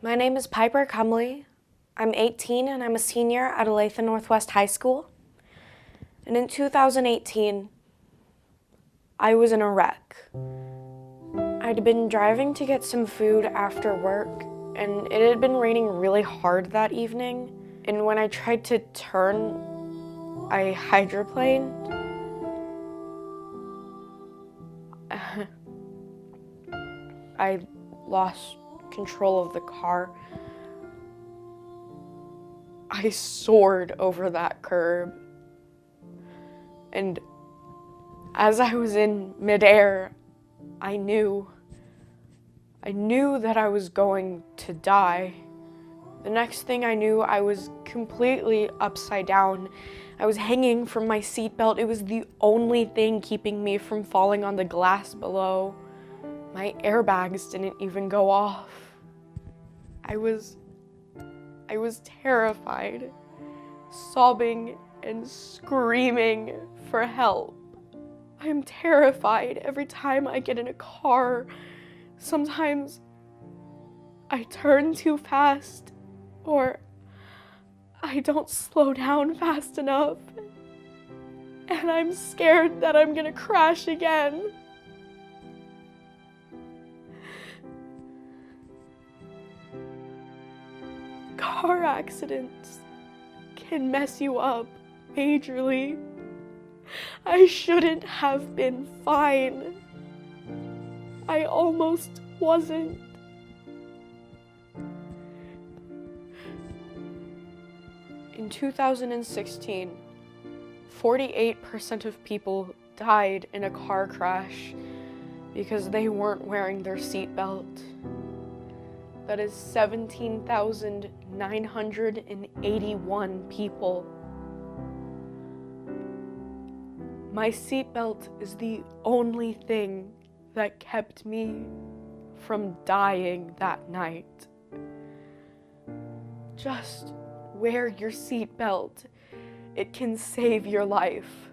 My name is Piper Cumley. I'm 18 and I'm a senior at Olathe Northwest High School. And in 2018, I was in a wreck. I'd been driving to get some food after work, and it had been raining really hard that evening. And when I tried to turn, I hydroplaned. I lost control of the car. I soared over that curb. And as I was in midair, I knew that I was going to die. The next thing I knew, I was completely upside down. I was hanging from my seatbelt. It was the only thing keeping me from falling on the glass below. My airbags didn't even go off. I was terrified, sobbing and screaming for help. I'm terrified every time I get in a car. Sometimes I turn too fast, or I don't slow down fast enough, and I'm scared that I'm gonna crash again. Car accidents can mess you up majorly. I shouldn't have been fine. I almost wasn't. In 2016, 48% of people died in a car crash because they weren't wearing their seatbelt. That is 17,981 people. My seatbelt is the only thing that kept me from dying that night. Just wear your seatbelt. It can save your life.